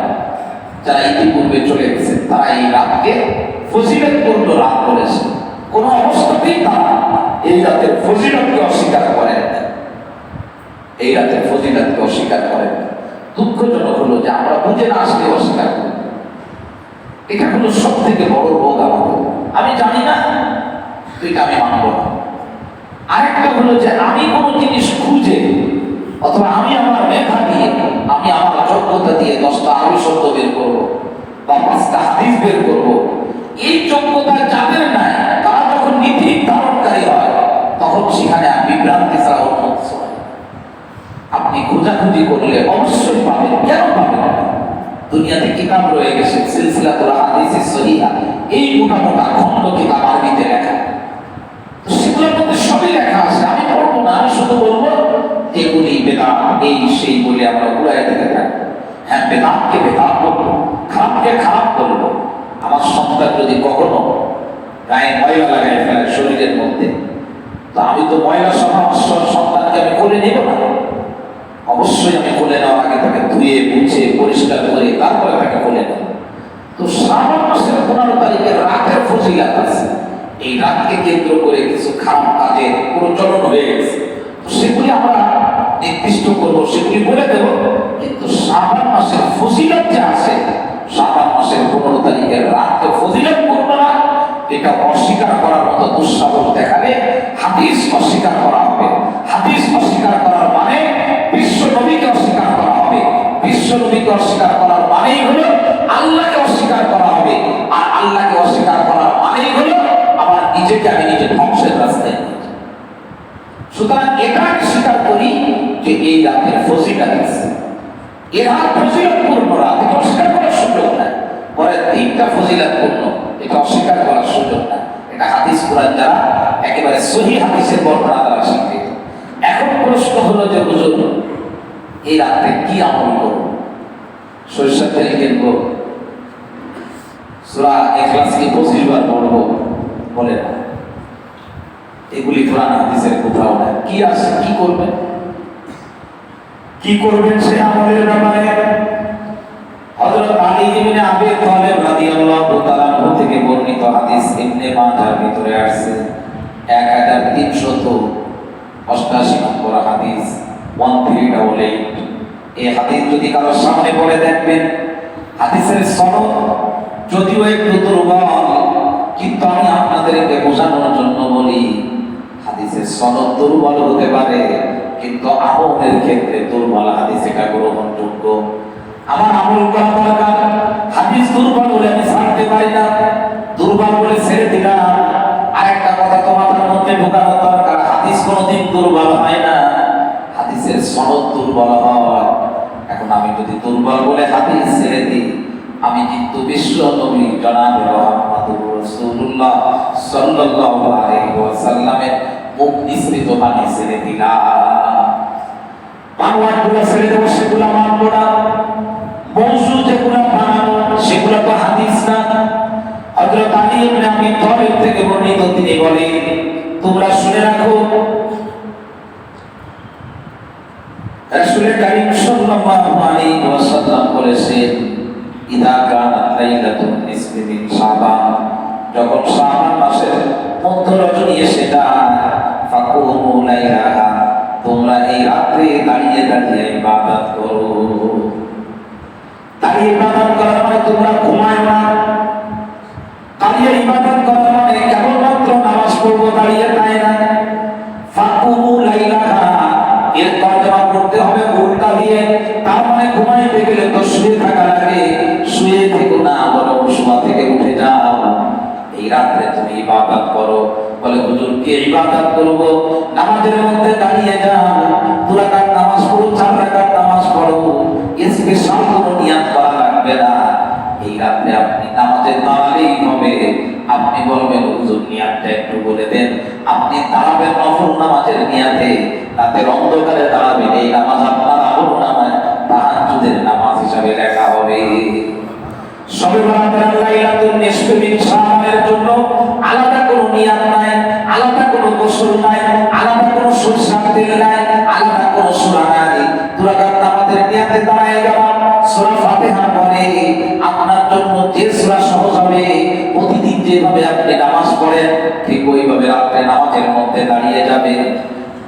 যারা ইতিপূর্বে চলে গেছে, তারা এই রাতকে ফজিলতপূর্ণ রাত বলেছে। কোন অবস্থাতেই তারা এই রাতের ফজিলতকে অস্বীকার করেন না, এই রাতের ফজিলতকে অস্বীকার করেন না। দুঃখজনক হলো যে আমরা বুঝে না আসলে অস্বীকার করি। এটা হলো সব থেকে বড় রোগ আমাদের। আমি জানি না, এটা আমি মানব না। আরেকটা হলো যে আমি কোনো জিনিস খুঁজে অথবা আমি আমার মেধা দিয়ে, আমি আমার যোগ্যতা দিয়ে 10টা আরবি শব্দ বের করবো বা 5টা হাদিস বের করবো, এই যোগ্যতা যাদের নাই তারা যখন নীতি ধারণকারী হয় তখন সেখানে বিভ্রান্তি ছাড়া অন্য কিছু হয়। আপনি খোঁজাখুঁজি করলে অবশ্যই পাবেন, কেন পাবেন না? দুনিয়াতে কিতাব রয়ে গেছে সিলসিলাতুল আহাদিস সহিহা, এই মোটা খণ্ড কিতাব আরবিতে লেখা, তো সেগুলোর মধ্যে সবই লেখা আছে। আমি পড়বো না, আমি শুধু বলবো এগুলি বেদাত, এই সেই বলে আমরা উড়াই দিতে থাকবো। হ্যাঁ, বেদাতকে বেদাত বলবো, খারাপকে খারাপ বলবো। আমার সন্তান যদি কখনো গায়ে ময়লা লাগাই ফেলে শরীরের মধ্যে, তো আমি তো ময়লা সন্তানকে আমি কোলে নেব না। অবশ্যই আমি কোলে নেওয়ার আগে তাকে ধুয়ে মুছে পরিষ্কার করে তারপরে তাকে কোলে নেব। তো শাবান মাসের 15 তারিখের রাতের ফজিলত আছে। এই রাতকে কেন্দ্র করে কিছু খারাপ কাজের প্রচলন হয়ে গেছে, সেগুলি আমরা নির্দিষ্ট করবো, সেগুলি বলে দেব। কিন্তু শাবান মাসের ফজিলত যে আছে, শাবান মাসের 15 তারিখের রাতকে ফজিলত করবো না, এটা অস্বীকার করার মতো দুঃসাহস দেখালে হাদিস অস্বীকার করা হবে। হাদিস অস্বীকার করার মানে বিশ্ব নবীকে অস্বীকার করা হবে। বিশ্ব নবীকে অস্বীকার করার মানেই হলো আল্লাহকে অস্বীকার করা হবে। আর আল্লাহকে অস্বীকার করার মানেই হলো আমার নিজেকে আমি নিজে ধ্বংসের রাস্তায়। সুতরাং এটা আমি স্বীকার করি যে এই রাতের ফজিলত আছে। এই রাত ফজিলতপূর্ণ রাত, এটা অস্বীকার করার সুযোগ নাই। পরের দিনটা ফজিলতপূর্ণ, এটা অস্বীকার করার সুযোগ নাই। এটা হাদিস কোরআন যারা একেবারে সহিহ হাদিসের বর্ণনা দ্বারা স্বীকৃত। এখন প্রশ্ন হলো যে হুজুর, এই রাতে কি আমল করব? সরিষার তেল কিনবো, সূরা ইখলাস কি 25 বার পড়বো? বলে না, এগুলি কোরআন হাদিসের কোথাও নাই। কি আছে, কি করবেন, কি করবেন সে আমলের ব্যাপারে হযরত আলী ইবনে আবি তালিব রাদিয়াল্লাহু তাআলা থেকে বর্ণিত হাদিস ইবনে মাজার ভিতরে আসছে 1388 নম্বর হাদিস 1388। এই হাদিস যদি কারো সামনে পড়ে দেখবেন, হাদিসের সনদ যদিও একটু দুর্বল, কিন্তু আমি আপনাদেরকে বোঝানোর জন্য বলি, হাদিসের সনদ দুর্বল হতে পারে, কিন্তু আমলের ক্ষেত্রে দুর্বল হাদিস এটা গ্রহণযোগ্য। আমার আমল করা দরকার। হাদিস দুর্বল বলে আমি ছাড়তে পারি না, দুর্বল বলে ছেড়ে দিলাম। আরেকটা কথা তোমাদের মধ্যে ঢোকানো দরকার, হাদিস কোনোদিন দুর্বল হয় না, হাদিসের সনদ দুর্বল হয়। এখন আমি যদি দুর্বল বলে হাদিস ছেড়ে দিই, আমি কিন্তু বিশ্ব নবী জনাবে মুহাম্মদুর রাসূলুল্লাহ সাল্লাল্লাহু আলাইহি ওয়াসাল্লামের মুখ নিঃসৃত বাণী ছেড়ে দিলাম। বানোয়াটগুলো ছেড়ে দেবো, সেগুলো মানবো না। মৌজু যেগুলো বানানো, সেগুলো তো হাদিস না। হযরত আলী ইবনে আবি তালিব থেকে বর্ণিত, তিনি বলেন, তোমরা শুনে রাখো, রাসূল কারীম সাল্লাল্লাহু আলাইহি ওয়াসাল্লাম বলেছেন, ইদা কানাত লাইলাতুন নিসফি মিন শাবান, যখন শাবান মাসের মধ্য রজনী এসে যায়, ফাকুমু লাইলাহা, তোমরা এই রাতে দাঁড়িয়ে দাঁড়িয়ে ইবাদত করো। দাঁড়িয়ে ইবাদত করার মানে তোমরা ঘুমায় না, দাঁড়িয়ে ইবাদত করার মানে কেবলমাত্র নামাজ পড়বো দাঁড়িয়ে তাই না। ফাকুমু লাইলাহা, এর তর্জমা করতে হবে উল্টা দিয়ে, তার মানে ঘুমাইতে গেলে তো শুয়ে থাকা লাগে, শুয়ে থেকো না, বরং শোয়া থেকে উঠে যাও, এই রাতে তুমি ইবাদত করো। বলে হুজুর কি ইবাদত করব? নামাজের মধ্যে দাঁড়িয়ে যাও, 2 রাকাত নামাজ পড়ো, 4 রাকাত নামাজ পড়ো, স্পেশাল কোনো নিয়ত করা লাগবে না। এই রাতে আপনি নামাজে দাঁড়ালেই হবে। আপনি বলবেন হুজুর নিয়তটা একটু বলে দেন। আপনি দাঁড়াবেন নফল নামাজের নিয়তে, রাতের অন্ধকারে দাঁড়াবেন, এই নামাজ আপনার আমলনামায় তাহাজ্জুদের নামাজ হিসাবে লেখা হবে। শবে বরাতের লাইলাতুন নিসফি মিন শাবানের জন্য আলাদা কোনো নিয়ত নাই, আলাদা কোনো গোসল নাই, আলাদা কোনো সরিষার তেল নাই, আলাদা কোনো সূরা নাই। 2 রাকাত নামাজের নিয়তে দাঁড়ায় গেলাম, সূরা ফাতিহা পড়ে আপনার জন্য যে সূরা সহজ হবে, প্রতিদিন যেভাবে আপনি নামাজ পড়েন ঠিক ওইভাবে রাতে নামাজের মধ্যে দাঁড়িয়ে যাবেন।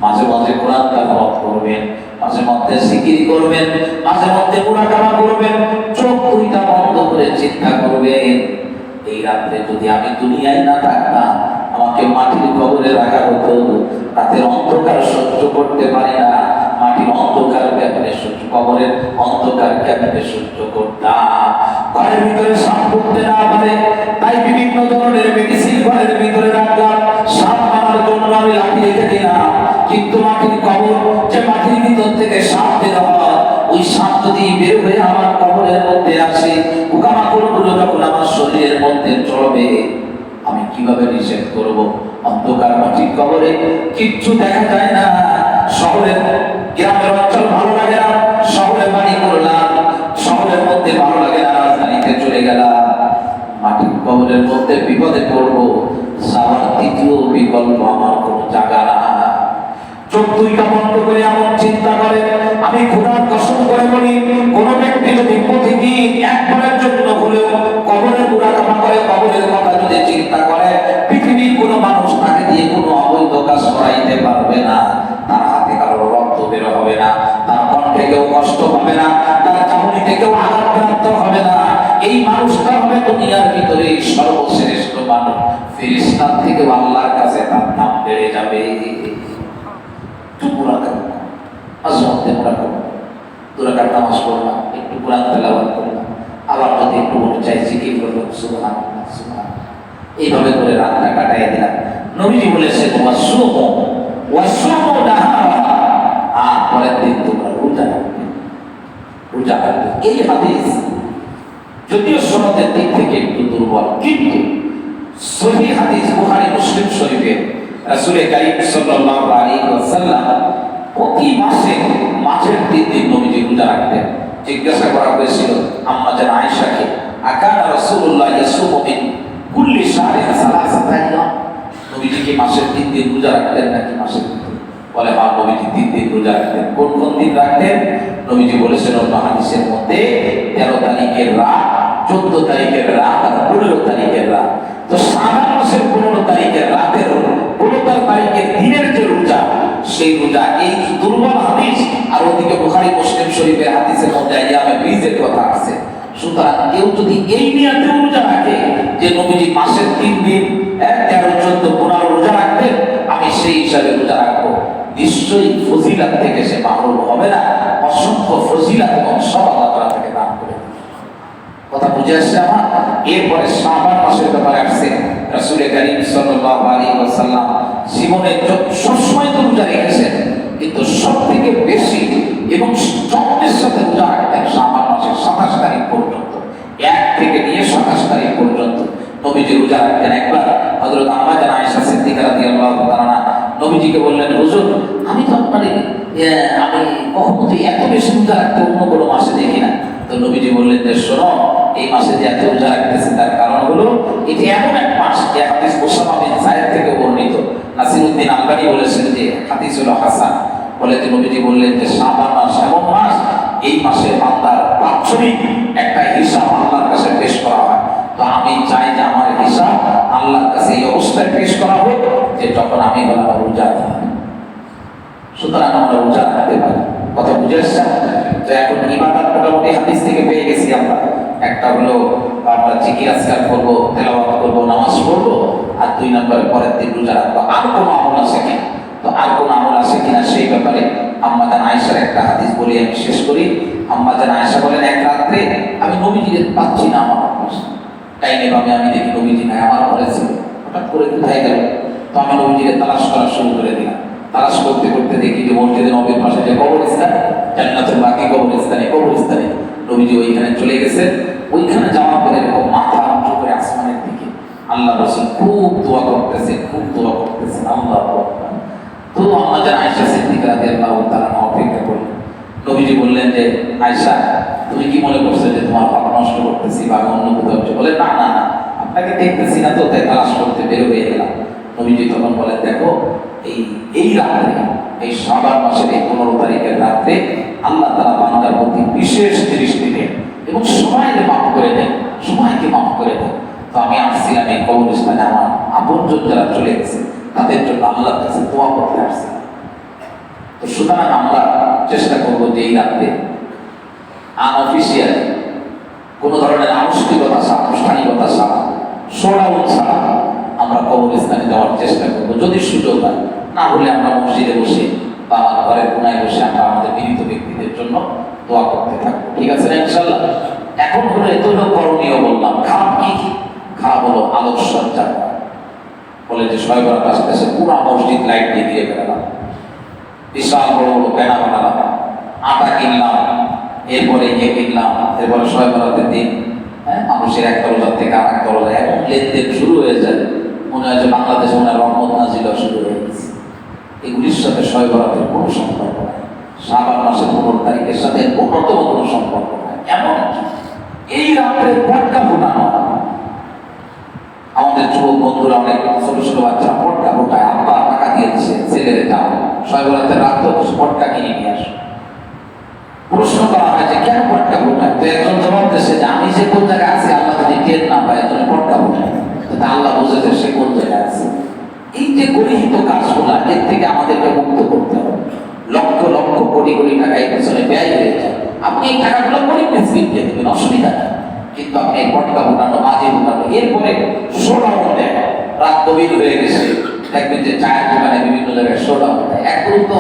মাঝে মাঝে কোরআন তেলাওয়াত করবেন, মাঝে মধ্যে জিকির করবেন, মাঝে মধ্যে মুরাকাবা করবেন, চোখ দুইটা বন্ধ করে চিন্তা করবেন, এই রাতে যদি আমি দুনিয়ায় না থাকতাম, আমাকে মাটির কবরে রাখা হতো, রাতের অন্ধকার সহ্য করতে পারি না, মাটির অন্ধকার কেমনে সহ্য, কবরের অন্ধকার কেমনে সহ্য করতাম। ঘরের ভিতরে সাপ ঢুকতে না পারে, তাই বিভিন্ন ধরনের মেডিসিন ঘরের ভিতরে রাখলাম, সাপ মারার জন্য আমি লাঠি রেখে দিলাম। কিন্তু মাটির কবর, যে মাটির ভিতর থেকে সাপ বের হয়, ওই সাপ যদি বের হয়ে আমার কবরের মধ্যে আসে, পোকামাকড়গুলো যখন আমার শরীরের মধ্যে চড়বে, আমি কিভাবে নিষেধ করব? অন্ধকার মাটির কবরে কিচ্ছু দেখা যায় না। শহরের গ্রামের অঞ্চল ভালো লাগে না, শহরে বাড়ি করলাম, শহরের মধ্যে ভালো লাগে না, রাজধানীতে চলে গেলাম, মাটির কবরের মধ্যে বিপদে পড়বো, যাওয়ার দ্বিতীয় বিকল্প আমার কোনো জায়গা না। চোখ দুইটা বন্ধ করে এমন চিন্তা করে, আমি খোদার কসম করে বলি, কোন ব্যক্তি যদি প্রতিদিন একবারের জন্য হলেও কবরের মুরাকাবা করে, কেউ আঘাতপ্রাপ্ত হবে না। এই মানুষটা হবে দুনিয়ার ভিতরে সর্বশ্রেষ্ঠ মানুষ। ফেরেশতার থেকে আল্লাহর কাছে তার নাম বেড়ে যাবে। চুপুরা করো, আজমতে মোড়া করো, দুরাকার নামাজ পড়লাম, একটু কোরআন তেলাওয়াত করলাম, আবার যদি একটু মনে চাই জিকির করলাম, সুবহানাল্লাহ সুবহানাল্লাহ, এইভাবে করে রাতটা কাটাইয়া দিলাম। নবীজি বলেছেন ওয়াসুমু নাহারা, আর পরের দিন তোমরা রোজা রাখবে, রোজা রাখবে। এই হাদিস যদিও সনদের দিক থেকে একটু দুর্বল, কিন্তু সহিহ হাদিস বুখারী মুসলিম শরীফে রাসূল কারীম সাল্লাল্লাহু আলাইহি ওয়াসাল্লাম প্রতি মাসে মাঝের 3 দিন নবীজি রোজা রাখতেন। জিজ্ঞাসা করা হয়েছিল আম্মা জান আয়েশাকে, আকানা রাসূলুল্লাহ ইয়াসুমু মিন কুল্লি শাহরিন সালাসাতা আইয়াম, নবীজি কি মাসের 3 দিন রোজা রাখতেন নাকি মাসের 3 দিন? বলে হ্যাঁ, নবীজি 3 দিন রোজা রাখতেন। কোন কোন দিন রাখতেন? নবীজি বলেছেন অন্য হাদিসের মধ্যে 13 তারিখের রাত, 14 তারিখের রাত আর 15 তারিখের রাত। তো শাবান মাসের 15 তারিখের রাতের 15 তারিখের দিনের যে রোজা, সেই রোজা এই দুর্বল হাদিস, আর ওদিকে বুখারী মুসলিম শরীফের হাদিসের মধ্যে আইয়ামে বীজের কথা আছে। সুতরাং কেউ যদি এই নিয়তে রোজা রাখে যে নবীজি মাসের 3 দিন 13, 14, 15 রোজা রাখতেন, আমি সেই হিসাবে রোজা রাখবো, নিশ্চয়ই ফজিলাত থেকে সে মাহরুম হবে না। অসংখ্য ফজিলাত এবং সব আল্লাহ তাআলা থেকে দান করে দেন। কথা বুঝে আসছে আমার? এরপরে শাবান মাসের ব্যাপারে আসছে। রাসূল কারীম সাল্লাল্লাহু আলাইহি ওয়াসাল্লাম জীবনে সবসময় তো রোজা রেখেছেন, কিন্তু সব থেকে বেশি এবং যত্নের সাথে রোজা রাখতেন শাবান মাসের 27 তারিখ পর্যন্ত। 1 থেকে নিয়ে 27 তারিখ পর্যন্ত নবীজি রোজা রাখতেন। একবার হযরত আম্মা জান আয়েশা সিদ্দিকা রাদিয়াল্লাহু তাআলা নবীজিকে বললেন, হুজুর, আমি তো আমি কখনো এত বেশি রোজা রাখতে অন্য কোনো মাসে দেখি না। তো নবীজি বললেন যে শোনো, এই মাসে যে এত রোজা রাখতেছে তার কারণ হলো এটি এমন এক মাস, যে হাদিস উসামা বিন যায়েদ থেকে বর্ণিত। নাসিরউদ্দিন আলবানী বলেছেন যে হাদিস হলো হাসান। বলে যে নবীজি বললেন যে শাবান মাস এমন মাস, এই মাসে বান্দার বাৎসরিক একটা হিসাব আল্লাহর কাছে পেশ করা হয়। তো আমি চাই যে আমার হিসাব আল্লাহর কাছে এই অবস্থায় পেশ করা হোক যে যখন আমি বললাম রোজা রাখি, সুতরাং আমরা রোজা রাখতে পারি। কথা বুঝে আসছে? তো এখন ইবাদত মোটামুটি হাদিস থেকে পেয়ে গেছি আমরা। একটা হলো আমরা জিকির আজকার করবো, তেলাওয়াত করবো, নামাজ পড়বো, আর 2 নম্বরে পরের দিন রোজা রাখবো। আর কোনো আমল আছে কিনা? তো আর কোনো আমল আছে কিনা সেই ব্যাপারে আম্মা জান আয়েশার একটা হাদিস বলি, আমি শেষ করি। আম্মা জান আয়েশা বলেন, এক রাত্রে আমি নবীজিকে পাচ্ছি না, আমার টাইমে ভাবে আমি দেখি নবীজি নাই, আমার ঘরে ছিল, হঠাৎ করে কোথায় গেল? তো আমি নবীজিকে তালাশ করা শুরু করে দিলাম। তালাশ করতে করতে দেখি যে মসজিদে নবীর পাশে যে কবরস্থান, জান্নাতুল বাকি কবরস্থানে নবীজি ওইখানে চলে গেছে। ওইখানে যাওয়ার পরে এরকম মাথা উঁচু করে আসমানের দিকে আল্লাহ রাসূল খুব দোয়া করতেছেন আল্লাহু আকবার। তো আম্মা জান আয়েশা সিদ্দিকা রাদিয়াল্লাহু তাআলা অপেক্ষা করলেন। নবীজি বললেন যে আয়েশা, তুমি কি মনে করছো যে তোমার হক নষ্ট করতেছি বা অন্য কোথাও? বলে না না না, আপনাকে দেখতেছি না তো, তাই তালাশ করতে বের হয়ে গেলাম। নবীজি তখন বলেন, দেখো এই রাত্রে, এই শাবান মাসের এই 15 তারিখের রাত্রে আল্লাহ তাআলা বান্দার প্রতি বিশেষ দৃষ্টি দেন এবং সবাইকে মাফ করে দেন। তো আমি আসছিলাম এই কবরস্থানে, আমার আপনজন যারা চলে গেছে তাদের জন্য আল্লাহর কাছে দোয়া করতে আসছি। তো সুতরাং আমরা চেষ্টা করবো যে এই রাত্রে আনঅফিসিয়াল কোনো ধরনের আনুষ্ঠানিকতা ছাড়া, শোনাউন ছাড়া আমরা কবরস্থানে যাওয়ার চেষ্টা করবো যদি সুযোগ হয়। না হলে আমরা মসজিদে বসে বা আমার ঘরের কোনায় বসে আমরা আমাদের মৃত ব্যক্তিদের জন্য দোয়া করতে থাকবো। ঠিক আছে না ইনশাআল্লাহ? এখন হলো এত করণীয় বললাম। খারাপ কি? খারাপ হলো আলোকসজ্জা। বলে যে সবাই বরাত আসতেছে, পুরো মসজিদ লাইট দিয়ে বেড়ালাম, বিশাল বড় বড় ব্যানার বানালাম, আটা কিনলাম, এরপরে কিনলাম, এরপরে সবাই বরাতের দিন মানুষের এক দরজা থেকে আর এক দরজা এমন লেনদেন শুরু হয়ে যায়, মনে হয় যে বাংলাদেশে মনে হয় রহমত নাজিল শুরু হয়ে গেছে। এগুলির সাথে সবাই বরাতের কোনো সম্পর্ক নাই। শাবান মাসের 15 তারিখের সাথে ন্যূনতম কোনো সম্পর্ক নাই। এমন এই রাত্রে পটকা ফোটানো, আমাদের যুবক বন্ধুরা অনেক ছোট ছোট বাচ্চা পটকা ফোটায়, আব্বা টাকা দিয়েছে ছেলেরে যাও সবাই বরাতে রাত পটকা কিনে নিয়ে আসো। প্রশ্ন করা হয় যে কেন পটকা ফোটায়? তো একজন জবাব দিয়েছে যে আমি যে কোন জায়গায় আছি আল্লাহ যদি টের না পায় এজন্য পটকা ফোটায়, আল্লাহ বুঝেছে সে কোন জায়গায় আছে। এই যে গরিহিত কাজগুলা, এর থেকে আমাদেরকে মুক্ত করতে হবে। লক্ষ লক্ষ কোটি কোটি টাকা এর পেছনে ব্যয় হয়ে যায়। আপনি এই টাকাগুলো গরিব মিসকিন লিখে দেবেন, অসুবিধা নেই। কিন্তু আপনি পটকা উঠানো, বাজি উঠানো, এরপরে শোডাউন দেয়, রাত গভীর হয়ে গেছে, দেখবেন যে চায়ের দোকানে বিভিন্ন জায়গায় শোডাউন দেয়। এখন তো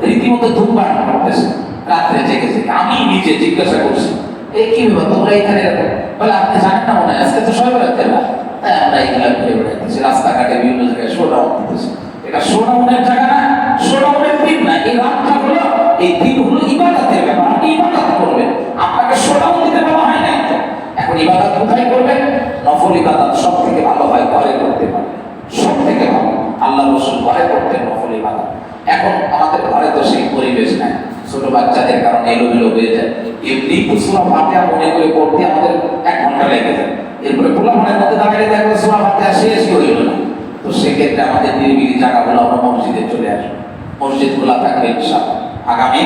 রীতিমতো ধূমপান করতেছে রাত্রে জেগে জেগে। আমি নিজে জিজ্ঞাসা করছি, এই কি ব্যাপার তোমরা এখানে রাখো? বলে আপনি জানেন না মনে হয় আজকে তো সবাই রাখতে না, তাই আমরা এগুলা ঘুরে বেড়াইতেছি, রাস্তাঘাটে বিভিন্ন জায়গায় শোডাউন দিতেছি। এটা শোডাউনের জায়গা না, শোডাউনের দিন না, এই রাতটা হলো, এই দিন হলো ইবাদতের ব্যাপার। আপনি ইবাদত করবেন, আপনাকে শোডাউন দিতে বলা হয় না। এখন ইবাদত কোথায় করবেন? নফল ইবাদত সব থেকে ভালো হয় ঘরে করতে পারবে, সব থেকে ভালো। আল্লাহ রসুল ঘরে করতেন নফল ইবাদত। এখন আমাদের ঘরে তো সেই পরিবেশ নাই, ছোট বাচ্চাদের কারণে এলোমেলো হয়ে যায়। এমনি সূরা ফাতিহা মনে করে পড়তে আমাদের 1 ঘন্টা লেগে যায়, এরপরে পোলাপানের মধ্যে দাঁড়িয়ে দেখবো সূরা ফাতিহা শেষ হইল না। তো সেক্ষেত্রে আমাদের নিরিবিলি জায়গাগুলো আমরা মসজিদে চলে আসবো, মসজিদ খোলা থাকবে ইনশাআল্লাহ। আগামী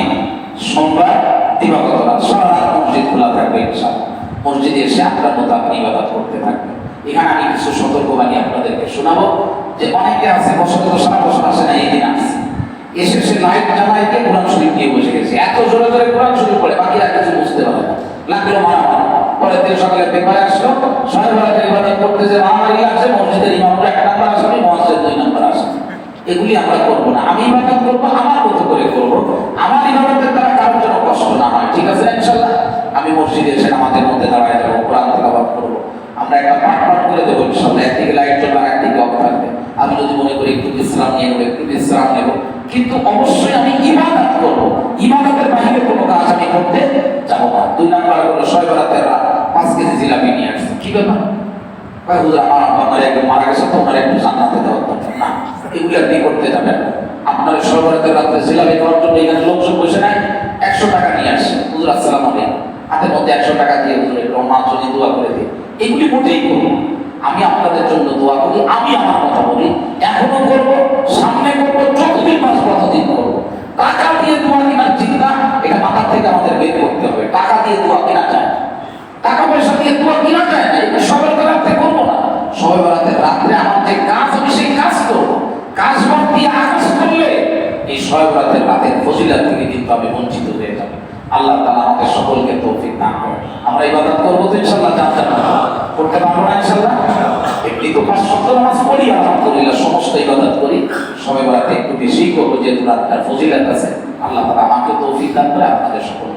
সোমবার দিবাগত রাত সারা রাত মসজিদ খোলা থাকবে ইনশাআল্লাহ। মসজিদে এসে আপনার মতো আপনি ইবাদত করতে থাকবেন। এখানে আমি কিছু সতর্কবাণী আপনাদেরকে শোনাবো, যে অনেকে আছে বছরে তো সারা বছর আসে না, এই দিন আসছে, এসে সে লাইট জ্বালায় দিয়ে কোরআন শরীফ নিয়ে বসে গেছে, এত জোরে জোরে কোরআন শরীফ পড়ে বাকিরা কিছু বুঝতে পারে না, লাগলো মারামারি। পরের দিন সকালে পেপারে আসলো, সাড়ে 12টায় ইবাদত করতে যে মারামারি লাগছে, মসজিদের ইমামরা 1 নাম্বার আসামি, মুয়াজ্জিন 2 নাম্বার আসামি। এগুলি আমরা করবো না। আমি ইবাদত করবো, আমার মতো করে করবো, আমার ইবাদতের দ্বারা কারোর জন্য কষ্ট না হয়, ঠিক আছে ইনশাআল্লাহ। আমি মসজিদে এসে নামাজের মধ্যে দাঁড়ায় যাবো, কোরআন তেলাওয়াত করবো, আমরা একটা পাঠ করে দেবো ইনশাআল্লাহ। একদিকে লাইট জ্বলবে, একদিকে অফ থাকবে। আমি যদি মনে করি একটু বিশ্রাম নিয়ে নেবো, একটু বিশ্রাম নেবো, কিন্তু অবশ্যই আমি ইবাদত করবো। ইবাদতের বাইরে কোনো কাজ আমি করতে যাবো না। 2 নাম্বার হলো শবে বরাতের রাত 5 কেজি জিলাপি নিয়ে আসছে, কি ব্যাপার? হুজুর আমার আব্বা মারা একটু মারা গেছে, তো ওনার একটু জান্নাতে দেওয়ার দরকার না, এগুলো আপনি করতে যাবেন না। আপনার শবে বরাতের রাতে জিলাপি খাওয়ার জন্য এখানে লোকজন বসে নাই, 100 টাকা নিয়ে আসছে, হুজুর আসসালামু আলাইকুম, হাতের মধ্যে 100 টাকা দিয়ে হুজুর একটু আমার জন্য দোয়া করে দিই। এগুলি মোটেই করবো। আমি আপনাদের জন্য দোয়া করি, আমি আমার কথা বলি, এখনো করবো, সামনে করবো, যতদিন বাঁচবো ততদিন করবো। টাকা দিয়ে দোয়া কেনার চিন্তা, এটা মাথা থেকে আমাদের বের করতে হবে। টাকা দিয়ে দোয়া কেনা যায় না, টাকা পয়সা দিয়ে দোয়া কেনা যায় না। এটা শবে বরাতে করবো না। শবে বরাতের রাত্রে আমার যে কাজ, আমি সেই কাজ করবো। কাজ বাদ দিয়ে আকাশ করলে এই শবে বরাতের রাতের ফজিলত থেকে কিন্তু আমি বঞ্চিত হয়ে যাবো। আল্লাহ তাআলা আমাদের সকলকে তৌফিক দান করেন। আমরা ইবাদত করবো তো ইনশাআল্লাহ, জানতে করতে পারবো না ইনশাআল্লাহ। একটি তো 5 ওয়াক্ত নামাজ পড়ি, আলহামদুলিল্লাহ সমস্ত ইবাদত করি। শবে বরাতে একটু বেশি করবো, যেহেতু রাতটার ফজিলত আছে। আল্লাহ তাআলা আমাকে তৌফিক দান করে, আপনাদের সকল